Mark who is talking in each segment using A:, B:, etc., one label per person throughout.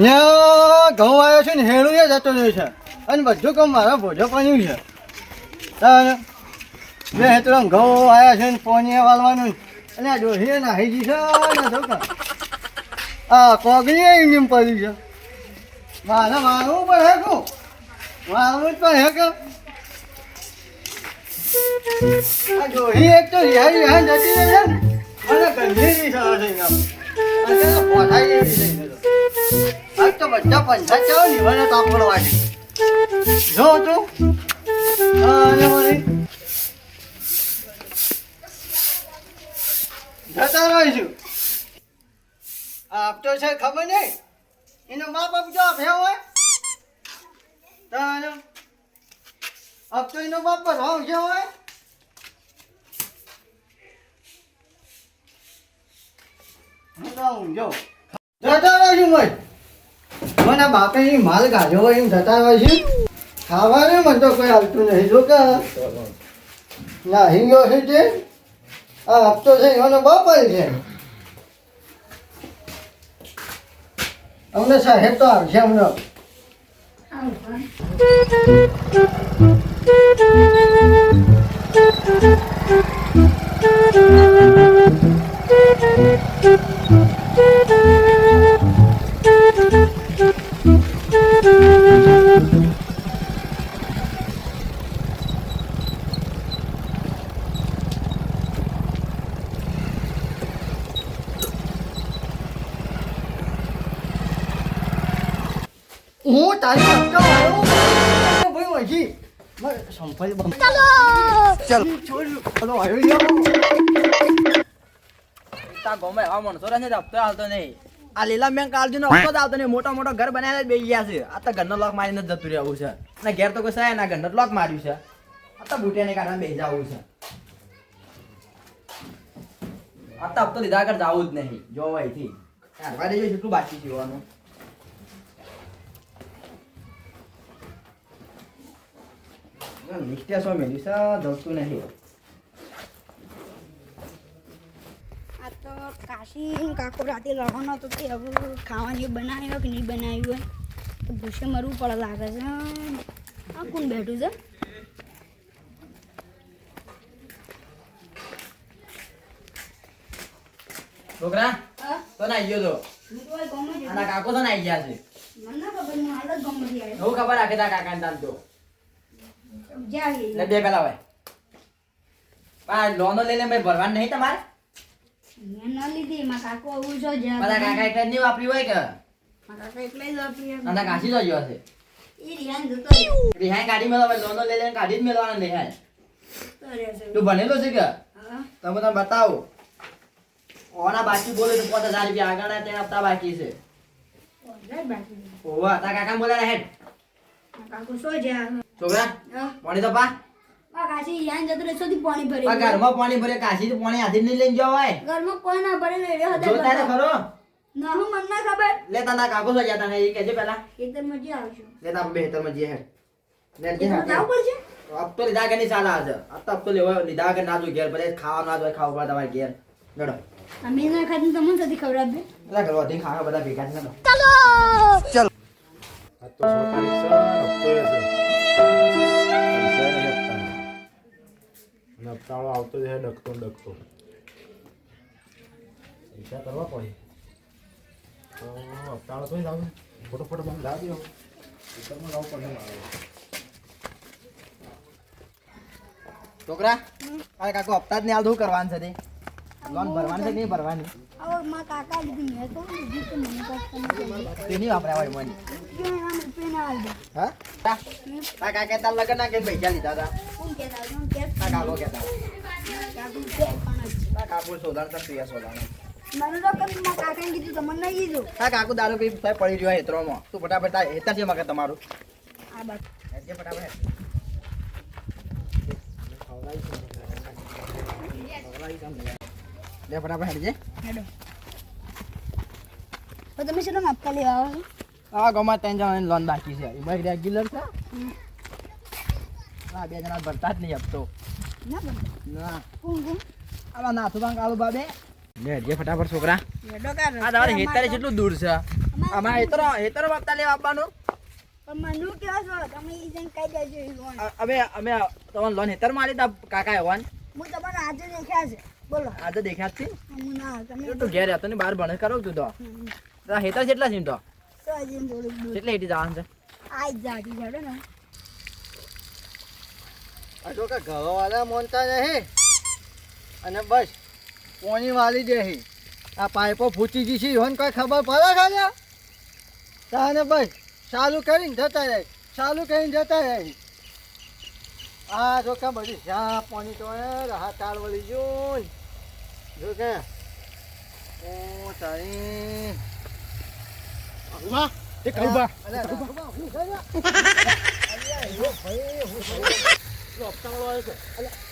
A: અહીંયા ઘઉં આવ્યો છે ને હેણું એ જતો રહ્યો છે અને બધું કામ મારા ભોજો પાણી છે તારે બે હેતરો ઘઉં આવ્યા છે ને પાણી વાળવાનું અને આ ડોહી નાહી ગઈ છે ને જો કે આ કોગળી એમ પડ્યું છે મારે મારવું પણ હે કહું મારવું જ પણ હે કે આ ડોહી એક તો રિહાઈ જતી રહી છે ને મને ગંભીરી છે પોઠાઈ જેવી છે આજ તો બધા પંચાયત ચાલો ને મને તાપડ વાગી જો તું અને વળી જતા રહીશું આપતો છે ખબર નહીં એનો મા બાપ જો આપ્યા હોય તારે આપતો એનો બાપ પર ભાવ છે હોય જો જતા રહીશું મય મને બાપે માલ ગાઢ્યો હોય એમ જતા રહીશું ખાવાનું મને તો કોઈ આવતું નહીં જો કે ના હિંગો છે તે આ હપ્તો છે એનો બાપ છે અમને સાહેબ તો આવશે અમને હું તારી હપ્તો આવ્યો ભાઈ વહી સંભાળ ચાલો ચાલ છોડ્યું આવ્યો
B: તા ગમે આ મણસો રહે હપ્તો આવતો નહીં આ લીલા બેંક કાળજો નો હપ્તો આવતો નહીં મોટો મોટો ઘર બનાવીને બેસી ગયા છે આ તો ઘરનો લોક મારીને જતું રહેવું છે અને ઘેર તો કોઈ સાય ના ઘરનો લોક માર્યું છે આ તો બુટિયાને કારણે બેસી જવું છે આ તો હપ્તો લીધા આગળ જવું જ નહીં જો અહીંથી કાઢવા દેજો જેટલું બાકી જોવાનું નિષ્ઠા સો મેલી છે જતું નહીં
C: આ તો કાશી કાકો રાતે લડવાનો હતો તે હવે ખાવાની બનાવ્યો કે નહીં બનાવ્યું હોય તો ભૂસે મરવું પડે લાગે છે આ કોણ બેઠું છે
B: છોકરા તો નાઈ ગયો તો
C: હું તો ગમે છે
B: આના કાકો તો નાઈ ગયા છે
C: મને ના ખબર હું હાલ જ ગમે છે
B: હું ખબર રાખે તા કાકાને તાર તો
C: જાય
B: લે બે પેલા હોય આ લોનો લઈને ભાઈ ભરવાનું નહીં તમારે
C: મેં ન લીધી માં કાકો આવું છો જ્યાં
B: બધા કાકા એટલે નહીં વાપરી હોય કે
C: મારા કાકા એટલે જ વાપરી
B: અને કાશી તો ગયો છે
C: એ રિયાન જતો
B: રિહાઈ કાઢી મેળવા ભાઈ લોનો લઈ લઈને કાઢી જ મેળવાના રિહાઈ
C: રહેશે
B: તું ભણેલો છે કે
C: હા
B: તમે તમને બતાવો ઓના બાકી બોલે તો 5000 રૂપિયા આગળ તે હપ્તા બાકી છે
C: ઓલરાઈટ બાકી
B: ઓવા તા કાકા બોલા હેડ
C: કાકો સો જ્યાં
B: છોકરા
C: હા
B: પાણી તો પા
C: કાશી રિયાન જતો રહેશો થી પાણી ભરે
B: પા ઘરમાં પાણી ભરે કાશી તો પાણી હાથી નહીં લઈને જવા હોય
C: ઘરમાં કોઈ ના ભરે લે રહ્યો
B: જોતા તો ખરો
C: ના હું મને ના ખબર
B: લે તાના કાકો તો જતા નહીં કહેજે પેલા
C: ખેતરમાં જે આવશો
B: લે તા બેહતરમાં જે હેડ લે જે
C: જાવ
B: હેડ
C: પડશે
B: अब तो લીધા કે નહીં ચાલે આજે આ તો તો લેવા લીધા કે ના જો ઘેર ભલે ખાવા ના જો ખાવા પડે તમારે ઘેર લડો
C: અમે ના ખાધું તમને નથી ખવડાવે
B: એટલે ઘર વધી ખાવા બધા ભેગા જ લડો
C: ચાલો
B: ચલ
D: આ તો 100 તારીખ છે હપ્તો એ છે પૈસા નહીં હપ્તા અને હપ્તાવાળો આવતો જ ડકતો પૈસા કરવા પડે તો હપ્તાવાળો તો જ આવે ફોટો બંધ લાવી દો ઉપરમાં લાવવું પડે મારે
B: છોકરા આ કાકો હપ્તા જ નહીં આવતું કરવાનું છે તે લોન ભરવાની છે કે નહીં ભરવાની
C: હવે માં કાકા લીધી મેં તો લીધી તો મને કઈ
B: તે નહીં વાપર્યા હોય મને
C: રૂપિયા આલ દે
B: હા તા કાકા તાર લગન ના કે પૈસા લીધા હતા
C: કોણ કહેતા કોણ કે
B: તા કાકો કહેતા
C: કાકુ કે પણ
B: તા કાકો સોદાણ તા પ્રિયા સોદાણ
C: મને તો કદી માં કાકાને કીધું તો મને નહીં કીધું
B: તા કાકો દારૂ પી પડી રહ્યો હેતરોમાં તું ફટાફટ તા હેતર છે મગર તમારું
C: આ બાત
B: હેતર ફટાફટ લે ફટાફટ હેડજે
C: હેડો તો તમે શું હપ્તા લેવા આવો છો
B: આ ગમા 3 જણાની લોન બાકી છે એ ભાઈ રેગ્યુલર છે આ 2 જણા ભરતા જ નહીં હપ્તો
C: ના બંધ
B: ના
C: કોણ કોણ
B: આવા નાથું કાળુ બાબે લે જે ફટાફટ છોકરા
C: હેડો કાર
B: આ તમારે હેતરે કેટલું દૂર છે અમારે હેતરો બાપતા લેવા આપવાનું.
C: પણ મનુ કેવા છો તમે ઈ જઈને કહી દેજો ઈ લોન.
B: અમે તમને લોન હેતર માં આલી તા કાકા એવાન
C: હું તમને આજે દેખ્યા છે બોલો.
B: આજે દેખ્યા જ છે.
C: હું ના તમે
B: તું ઘેર હતો ને બહાર ભણે કરો તું તો હેતર કેટલા છે તો
C: તો હજી થોડુંક દૂર
B: કેટલે હેઠી જવાનું છે?
C: આઈ જ જાતી છે ને.
A: આ તો કે ઘરવાળા મોનતા નહીં અને બસ પોણી વાળી દે આ પાઇપો ફૂટી ગઈ છે એવન કોઈ ખબર પડે ખાલી તાને બસ ચાલુ કરીને જતા રહે ચાલુ કરીને જતા રહે. આ જો કે બધી શા પાણી તો રાહત તાળ વળી જોઈ જો કે ઓ તારી
D: ઉભા એ કઈ ઉભા
A: અરે રાખો હું છે ને અલ્યા એ ભાઈ હું
D: સપ્તાહવાળો આવે છે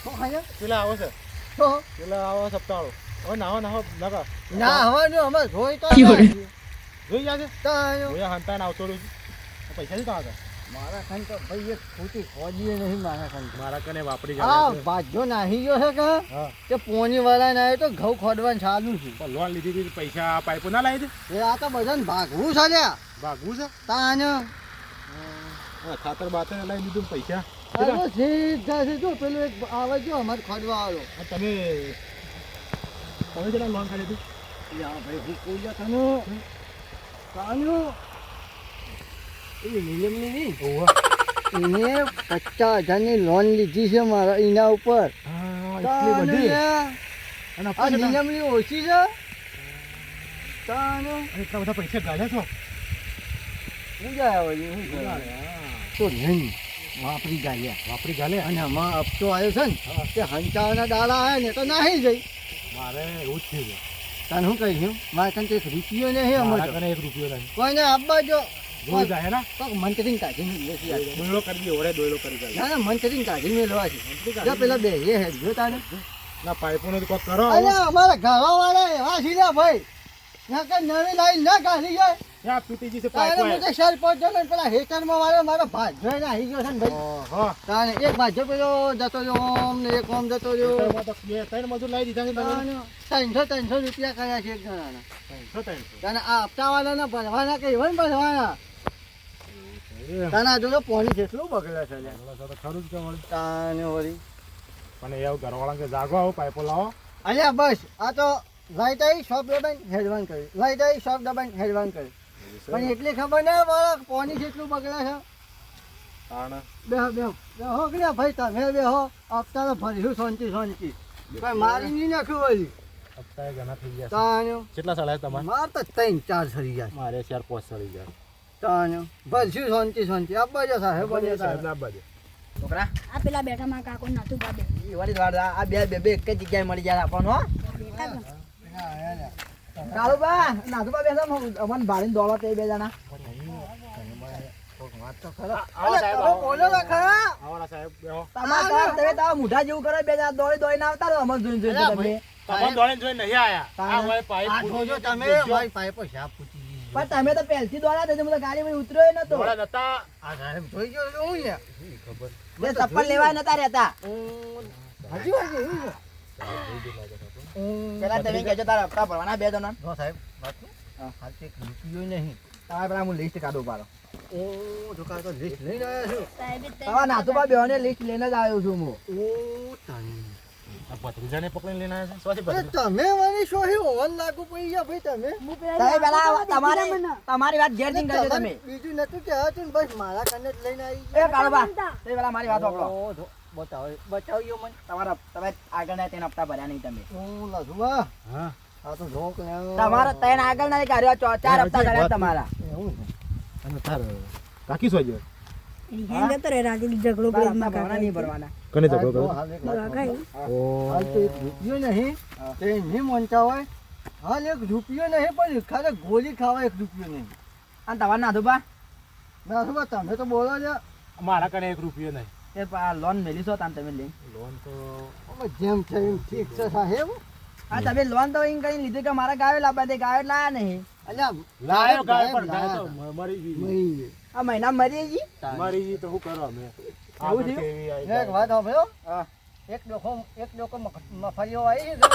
A: હું હાયા
D: પેલા આવે છે
A: તો
D: પેલા આવો સપ્તાહવાળો હવે નાહો નકા
A: ના હવાનું અમે જોઈ તો
D: જોઈ ગયા છે
A: તાયો
D: જોયા હંતાને આવતો રહ્યું છે પૈસા નહીં હતા
A: મારા ખાન તો ભાઈ એક ફૂટી ખોજીએ નહીં મારા ખાન
D: મારા કને વાપરી
A: આ
D: ગયા છે
A: ભાજ્યો નાહી ગયો છે કે
D: હા
A: કે પોની વાળા ના આવ્યો તો ઘઉં ખોદવાનું ચાલુ છે
D: પણ લોન લીધી હતી પૈસા પાઇપો ના લાવી દે
A: એ આ તો બધાને ભાગવું છે લ્યા
D: ભાગવું છે
A: તાન
D: ખાતર બાતર લઈ લીધું ને પૈસા
A: અરે સીધા છે જો પેલું એક આવે જો અમારે ખોદવા આવ્યો
D: તમે કેટલા લોન ખાલી હતી
A: યા ભાઈ હું કોઈ જા કાનું એ નીલમની નહીં એને 50,000ની લોન લીધી છે મારા એના ઉપર
D: એટલી બધી
A: તાન
D: અને
A: આ નીલમની ઓછી છે તાન
D: એટલા બધા પૈસા ગાળ્યા છો
A: હું જાય વળી હું તો નહીં વાપરી ગાલ્યા
D: વાપરી ગાલે
A: અને આમાં હપ્તો આવ્યો છે ને તે હંચાવાના દાડા આવ્યા ને તો નાહી જઈ
D: મારે એવું જ થયું
A: તને શું કહીશું મારે કંઈ એક રૂપિયો નહીં અમે
D: મારા
A: તો
D: કને 1 રૂપિયો નહીં
A: કોઈને આપવા જો
D: જોઈ જાય ને
A: તો મંત્રી કાઢીને લેતી આવે.
D: દોયડો કરી દે ઓરે દોયડો કરી દે
A: ના ના મંત્રી કાઢીને લેવા છે જો પેલા બે એ હેડ જો તાને
D: ના પાઇપો ને કોક કરો
A: અરે અમારા ઘરવાળા એવા છે ને ભાઈ ના કે નવી લાઈન ના કાઢી જાય
D: ત્યાં તૂટી ગઈ છે
A: તારે
D: પાઇપો
A: હું તો શેર પહોંચ્યો ને પેલા હેકરમાં મારો ભાજ્યો એને આવી ગયો છે ને ભાઈ
D: હા
A: તાને એક ભાજ્યો પેલો જતો રહ્યો ઓમ ને એક ઓમ જતો રહ્યો
D: ખેતરમાં તો બે ત્રણ મજૂર લાવી દીધા છે તમે
A: 300 રૂપિયા કર્યા છે એક જણાના
D: 300
A: તને આ હપ્તાવાળાના ભરવાના કે એવા ને ભરવાના તને આ જોડે પોણી કેટલું બગડે છે લ્યા.
D: તો ખરું જ કે વળી
A: તાને વળી
D: પણ એવું ઘરવાળા કે જાગો આવો પાઇપો લાવો
A: અલ્યા બસ આ તો લાઈટ આવી શોપ દબાઈને હેડવાન કરી લાઈટ આવી શોપ દબાઈને હેડવાન કરી પણ એટલી ખબર ના પડે પોણી કેટલું બગડે છે
D: તાણ
A: બેહો કે ભાઈ તમે બેહો હપ્તા ભર્યું શાંતિ કઈ મારી નહીં નાખ્યું વળી
D: અત્યારે ઘણા થઈ ગયા
A: તાન્યો
D: કેટલા સળાય તમારે
A: માર તો 3-4 સરી ગયા
D: મારે 4-5 સળી ગયા
A: તાન્યો ભરશું શાંતિ આપવા જો સાહેબ બને
D: સાહેબ ના બાજુ
B: છોકરા
C: આ પેલા બેઠા માં કાકો નાતું બાબે
B: ઈ વાળી જ વાત આ બે એક જ જગ્યાએ મળી જાય આપણને હો કાળુબા નાથુબા બેસા અમન ભાડીને દોડો તે બે જણા
D: આવો સાહેબ આવો
A: બોલો ખરા
D: આવો સાહેબ બેહો
B: તમારા કામ તમે તારા મુઠા જેવું કરો બે જણા દોડીને આવતા રહો અમન જોઈને
A: અલા
B: તમે
D: તમને દોડીને જોઈને નહીં આયા આ હોય પાઇપ
A: આ જોજો તમે ભાઈ પાઇપો શાપ ફૂટી ગઈ
B: પણ તમે તો પહેલથી દોડ્યા તે તો ગાડી માં ઉતર્યો નતો
D: દોડા નતા
A: આ સાહેબ જોઈ ગયો તો હું યાર
D: ખબર
B: બે ચપ્પલ લેવા નતા રહેતા
A: હજી વાગે એવું છે
B: પેલા તમે કહેજો તારા હપ્તા ભરવાના બે જણા
A: જો સાહેબ વાત હાલ તે રૂપિયો નહીં
B: તમારે પેલા હું લિસ્ટ કાઢું પાડો
A: ઓ જોકા તો લિસ્ટ લઈને આવ્યા છો
C: સાહેબે
B: તમારા નાથુબા બેહોને લિસ્ટ લઈને જ આવ્યો છું હું
A: ઓ તાણી
D: આ ભત્રીજાને પકડીને લઈને આવ્યા છે સોથી
A: અરે
D: ભત્રીજા
A: તમે મને સોહી ઓવન લાગુ પડી ગયા ભાઈ તમે
B: તમે પેલા તમારી વાત ઘેર જઈને કરજો તમે
A: બીજું નતું કહેવાતું ને બસ મારા કને જ લઈને આવી
B: એ કાળુબા તમે પેલા મારી વાત સાંભળો
A: ઓ જો બતાવ્યો મને
B: તમારા તમે આગળ ના તેના હપ્તા ભર્યા નહીં તમે
A: હું લખવા
D: હા
A: આ તો જોક ને
B: તમારા ત્રણ આગળ ના કર્યો 4 હપ્તા કર્યા તમારા
A: એવું છે
D: અને તાર કાકી સોજો
C: હેંગ જતો રે રાતે ઝઘડો
B: તારા
C: કરી
B: હપ્તા ભરવાના નહીં ભરવાના
D: કને તો
A: સાહેબ, હાલ એક વાત
C: બરાબર.
A: કહું. હાલ તો એક રૂપિયો નહીં તે નહીં મોનતા હોય હાલ એક રૂપિયો નહીં પણ ખાલી ગોળી ખાવા એક રૂપિયો નહીં
B: અને તમારા નાથુબા
A: ના શું તમે તો બોલો છો
D: મારા કને 1 રૂપિયો નહીં
B: એ લોન મેલી છો તમે લઈને
D: લોન તો
A: હવે જેમ છે એમ ઠીક છે સાહેબ
B: હા તમે લોન તો એમ કરીને લીધું કે મારા ગાયો લાવવા દે ગાયો લાયા નહીં
A: અલ્યા
D: લાયો ગાય
A: સાહેબ,
D: પણ ગાય તો
A: લાયા
D: મરી ગઈ
A: મરી ગઈ.
B: આ મહિના મરી ગઈ
D: મરી ગઈ તો શું કરો અમે
B: એવું થયું?
A: એક વાત સાંભળ્યો
B: હા
A: એક ડોકો મફળીઓ આવી છે ને,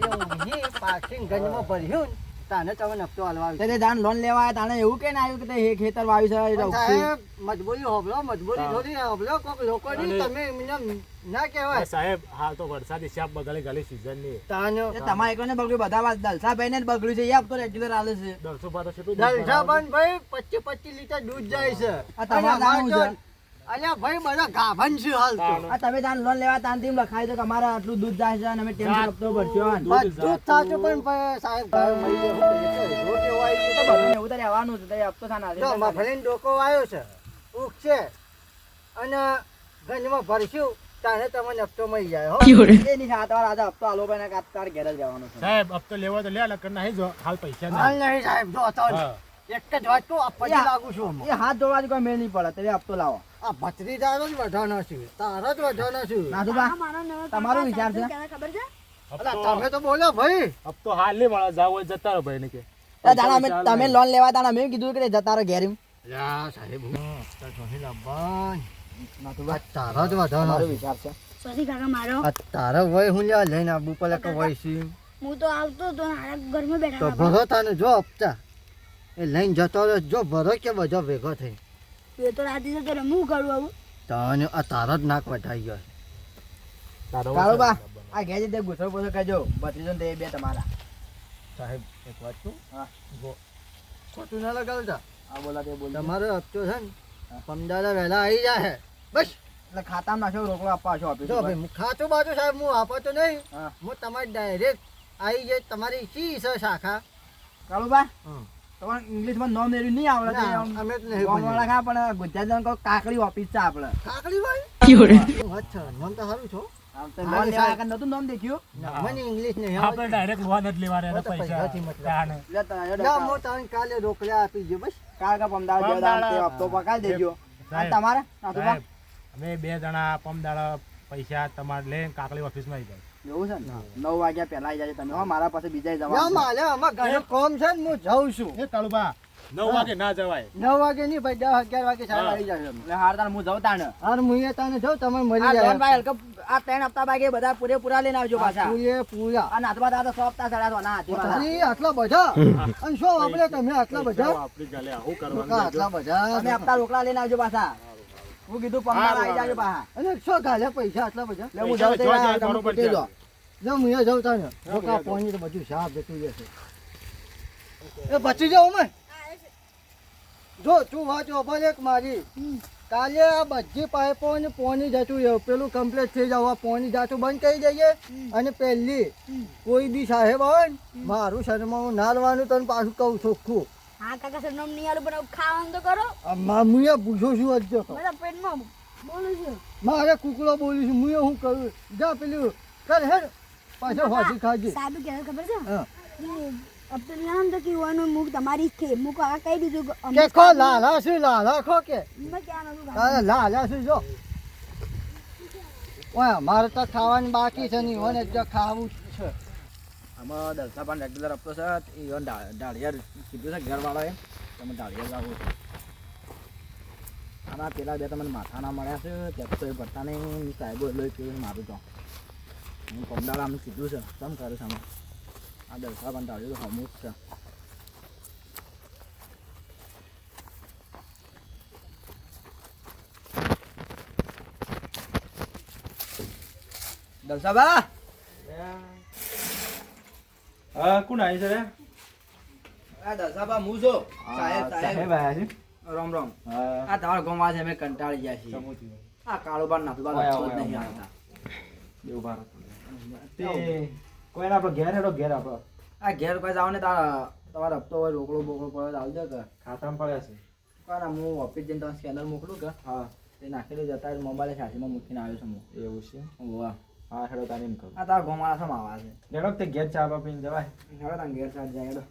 A: એ ઊંઘી પાછી ગંજમાં ભર્યું ને તાને તમે હપ્તો હાલવા આવી
B: તે ધાન લોન લેવા આવ્યા તાણે એવું કે ના આવ્યું કે તે હે ખેતર વાવ્યું છે
A: પણ
B: રોપશું.
A: સાહેબ મજબૂરી હોબલો મજબૂરી
D: હા.
A: થોડી હોબલો કોક લોકોની
D: અને-
A: તમે એમને ના કહેવાય
D: સાહેબ હાલ તો વરસાદ હિસાબ બગાડી ગલી સીઝન ની
A: તાનો
B: એ તમારે એકને બગડ્યું બધા વાત દલસાભાઈને જ બગડ્યું છે એ આપતો રેગ્યુલર હાલે છે.
D: 100 કેટલું
A: દલસાબન ભાઈ 25 લીટર દૂધ જાય છે
B: આ તમારે
A: અને અમારે
B: દાણું છે.
A: તો- અલ્યા ભાઈ બધા ગાભન છે હાલ તો
D: તાનો.
B: આ તમે ધાન લોન લેવા તાન તેમ લખાય છે કે અમારે આટલું દૂધ જાય છે અને અમે ટેમ
D: જાત.
B: હપ્તો ભરશો ને.
D: દૂધ
A: બધું જ સાચું પણ ભાઈ સાહેબ ભાઈ મળી ગયો. શું કરીએ? રોગ એવો આવી
B: તો
A: ગયો.
B: બધું એવું તો રહેવાનું છે તે હપ્તો થાને હાલે.
A: જો મફળીનો ડોકો આવ્યો છે ઉગશે અને ગંજમાં ભરશું તાને તમને હપ્તો મળી જાય હો
B: એ નહીં થાય, તમારે આજે હપ્તો હાલો ભાઈ ને તારે ઘેર જ રહેવાનો છે.
D: સાહેબ अब तो लेवा तो ले लकर नहीं जो हाल पैसा
A: હાલ
D: नहीं
A: નહીં સાહેબ જો તો
D: हाँ
A: એક જ વાત કહું આ પછી લાગુ છું હું.
B: એ હાથ ધોવાથી કોઈ મેળ નહીં પડે તે હપ્તો લાવો.
A: આ ભત્રીજાનો જ વધાનો છું તારો જ વધાનો છું
B: નાથુભા,
C: આ મારો નવો
B: તમારો
C: કાકા
B: વિચાર છે?
C: સાહેબ તો ખબર છે
D: अब
A: અલા
D: तो
A: તમે તો બોલો ભાઈ
D: अब तो हाल नहीं वाला जाओ जता रहो भाई ने के
B: એ દાડા તમે લોન લેવા તાણે અમે કીધું કે જતા રહો ઘેર એમ.
A: યા સાહેબ હપ્તા નહીં લાવવાન.
B: નાથુભા,
A: આ તારો જ વધાનો
B: તમારો
A: છે.
B: વિચાર છે?
C: સોસી કાકા મારો
A: આ તારો વય હું લ્યા લઈને આબુ પડે કે વય છે
C: હું તો આવતો તો હારા ઘરમાં બેઠા
A: તો
C: હતા.
A: ભરો તાને જો હપ્તા એ લઈને જતો રહ્યો જો ભરો કે બધો ભેગો થઈ
C: એ તો રાતે જતો રહ્યો. હું કરું આવું
A: તાને આ તારો જ નાક વટાઈ ગયો
B: કાળુબા, આ ઘેર જઈને ગુસ્સો પૂછો કરજો ભત્રીજો ને તે બે તમારા.
D: साहब एक बात तो
B: हाँ।
D: वो
A: ખોટું ના લગાવતા
B: આ બોલા તે બોલ.
A: તમારો હપ્તો છે ને પમદાડા વહેલા આવી જાય બસ
B: એટલે ખાતામાં નાખ્યો રોકડો આપવા છો ઓફિસ
A: જો
B: ઉપર.
A: ભાઈ હું ખાતું બાજુ સાહેબ હું આપતો નહીં
B: હા.
A: હું તમારી ડાયરેક્ટ આવી જાય તમારી શી છે શાખા
B: કાળુબા,
A: હમ.
B: તમારે ઇંગ્લિશમાં નામ લેવું નહીં આવડે તે
A: ના,
B: આમ
A: અમે તો નહીં
B: ગામવાળા
A: ભણીએ.
B: ખા પણ ગુજરાતીમાં કહો કાકડી ઓફિસ છે આપણે.
A: કાકડી ભાઈ શું વાત છે નામ તો સારું છો
B: આમ તો
A: હા,
B: લોન લેવા
A: સાહેબ.
B: આગળ નતું નામ દેખ્યું.
A: ના, મને ઇંગ્લિશ નહીં
D: આપણે
A: આવડતું.
D: डायरेक्ट लोन જ લેવા રહ્યા
A: वो तो
D: પૈસા
A: પૈસાથી મતલબ.
D: તાને.
B: લે તો હેડો
A: ના
B: કાળ.
A: હું તને કાલે રોકડા આપી દઉં બસ
B: કાળ કા પમદાર બે દાન તે હપ્તો પકાવી દેજો.
D: સાહેબ,
B: અને તમારે નાથુભા?
D: સાહેબ અમે બે જણા પમદાડા પૈસા તમારે લઈને કાકડી ઓફિસમાં આવી જાય
B: એવું છે ને 9 વાગ્યા પહેલા આવી જાય તમે હો, મારા પાસે બીજા
A: ના
B: જવાનું છે.
A: માલે આમાં ઘણું કામ છે ને હું જાઉં છું
D: એ કાળુબા 9 વાગે ના જવાય
A: 9 વાગે નહીં ભાઈ 10 11 વાગે સાહેબ
D: હા.
A: આવી જાય
B: એટલે હાર તાણ હું જાઉં તાણ.
A: હાર હું એ તને જો તમે
B: આ
A: મળી જાય
B: લોન ભાઈ હલકા આ 3 હપ્તા બાકી બધા પૂરેપૂરા લઈને આવજો પાછા.
A: પૂરા
B: આ નાથુભા દાદા 100 હપ્તા ચડાવવા ના હાથી પાછા.
A: અરે, આટલા બધા અને શું આપણે તમે આટલા બધા
D: આપણી ગાલે આવું
A: લોકો આટલા બધા
B: તમે હપ્તા રોકડા લઈને આવજો પાછા. હું કીધું પમદાર આવી જાજો પાછા.
A: અને શું ગાલે પૈસા આટલા બધા
B: એટલે હું જાઉં તે
D: જો, જો,
B: તમે
D: બરોબર
B: પૂછી
D: છે.
B: જો.
A: જો હું એ જાઉં તને જો કા પોણી તો બધું સાફ જતું જશે એ બચી જાઉં મેં જો તું વાત ઓફર એક મારી કાલે આ બધી પાઇપો ને પોણી જતું રહ્યું પેલું કમ્પ્લીટ થઈ જાવ આ પોણી જાતું બંધ કરી દઈએ અને પહેલી કોઈ દી સાહેબ આવે ને મારું શરમાવું ના લેવાનું તને પાછું કહું ચોખ્ખું
C: હા કાકા સરનામ નહીં આલું પણ ખાવાનું તો કરો
A: આ હું એ પૂછું છું અજ્જો તો
C: મારા પેટમાં બોલું છું
A: મારે કુકડો બોલું છું હું શું કરું જા પેલું કર હેડ પાછો હોજી ખાજી
C: સાહેબ કહેતા ખબર છે
A: હા
C: અબ તો નામ તો કહેવાનું મુક તમારી છે મુક આ કહી દીધું કે અમે
A: કે ખો લાલા છે લાલા ખો કે
C: મેં ક્યાં નતું
A: તારે લાલા છે જો ઓય મારે તો ખાવાનું બાકી છે નહીં મને જ ખાવું જ છે
B: આમાં દલસા પણ રેગ્યુલર હપ્તો છે એ ડાળિયા કીધું છે ઘરવાળાએ તમે ડાળિયા લાવો છો. આના પેલા બે તમને માથાના મળ્યા છે ત્યાં તો એ ભરતા નહીં સાહેબો એટલે કેવું મારું તો હું પમદાળ આમ કીધું છે કેમ કરે છે આમાં આ દલસા પણ ડાળિયું તો હમું જ છે. દલસાબા
E: હા કોણ આવી છે રે
B: આ દલસાબા હું છું સાહેબ સાહેબ
E: આયા છે
B: રામ રામ
E: હા
B: આ તમારા ગામમાં છે અમે કંટાળી ગયા છીએ
E: સમોથી
B: આ કાળોબાર નાથુબા
E: ઓય,
B: લખતો જ
E: ઓય,
B: નહીં
E: ઓય.
B: આવતા
E: દેવ ભારત તે કોઈને આપણો ઘેર હેડો ઘેર આપણો
B: આ ઘેર કોઈ જાવ ને તારા તમારો હપ્તો હોય રોકડો બોકડો પડે તો આવજો કે
E: ખાતામાં પડ્યા છે
B: કારણ હું ઓફિસ જઈને તમે સ્કેનર મોકલું કે
E: હા
B: તે નાખેલું જતા મોબાઈલ છાતીમાં મૂકીને આવ્યો છું હું
E: એવું છે
B: વાહ
E: હા હેડો તારે એમ કરું
B: આ તારા ગામવાળા શા આવા છે
E: હેડો તે ઘેર ચા બા પીને જવાય
B: હવે તારા ઘેર સાથ જાય હેડો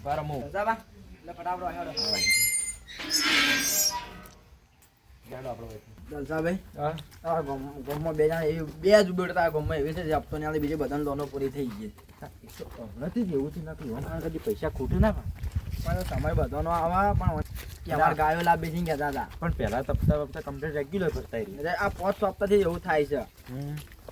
E: બાર મુ
B: દલસાબા એટલે ફટાફટ હેડો
E: હેડો આપણો ભાઈ
B: દલસાભાઈ
E: હા
B: તારા ગામમાં બે જણા એવી બે જ ઉબેડ તારા ગામમાં એવી છે જે હપ્તો ને બીજી બધાની લોનો પૂરી થઈ ગઈ
E: નથી જેવું નથી હમણાં કદી પૈસા ખૂટે ના
B: પણ સમય બધાનો આવે પણ કે અમારે ગાયો લાભ બેસી ગયા હતા
E: પણ પહેલા તપતા વખતે કમ્પ્લીટ રેગ્યુલર ભરતા રહી
B: એટલે આ 5 હપ્તાથી એવું થાય છે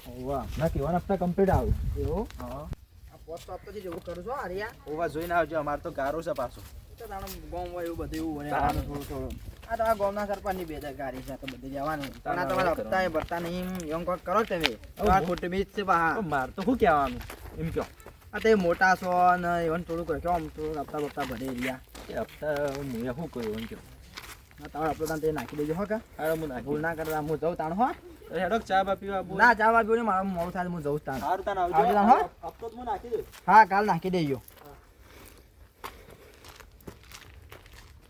E: ઓવા ના કેવાના હપ્તા કમ્પ્લીટ આવે
B: એવું
E: હા
B: આ પોસ્ટ ઓફિસ જેવું કરું છો આર્યા
E: ઓવા જોઈને આવજો અમાર તો ગારો છે પાછો
B: તો તાણું ગોમ હોય એવું બધું એવું હોય આવવાનું થોડું થોડું આ તો આ ગોમના સરપંચની બેદરકારી છે તો બધે જવાનું પણ આ તમારા હપ્તા એ ભરતા નહીં એમ કોક કરો તમે આ ખોટી બીજ છે બા
E: તો માર તો શું કહેવાનું એમ કહો
B: આ તે મોટા છો ને એવન થોડુંક કહો આમ થોડું હપ્તા બપ્તા ભરી રહ્યા
E: એ હપ્તા હું શું કહ્યું એમ કહો
B: ના તમારે હપ્તો તાણ તે નાખી દેજો હો કા
E: હારો હું નાખી
B: ભૂલ ના કરતા હું જઉં તાણ હો
E: હેડો ચા બા પીવા બોલ
B: ના ચાવા પીવું ને મારું મોડું થાય તો હું જઉં તાણ
E: હારું તાન
B: આવજો
E: આવજો
B: તાન, હો.
E: હપ્તો તો હું નાખી દઉં
B: હા કાલ નાખી દેજો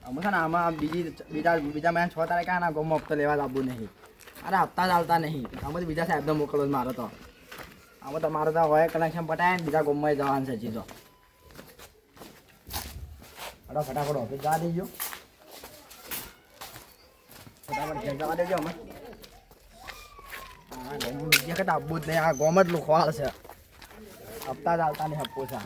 B: અમે છે ને આમાં બીજા મહિના 6 તારીખે આના ગોમમાં હપ્તો લેવા જ આવવું નહીં અરે હપ્તા જ આવતા નહીં આમાં તો બીજા સાહેબને મોકલો જ મારો તો આમાં તો મારે તો હોય કનેક્શન પટાય ને બીજા ગોમમાં જવાનું છે જીતો ફટાફટ ઓફિસ જવા દેજો ફટાફટ ઘેર જવા દેજો અમે હા ગોમમાં બીજા કદાચ આવવું જ નહીં આ ગોમ જ લુખવાળ છે હપ્તા જ આવતા નહીં હપ્પો છે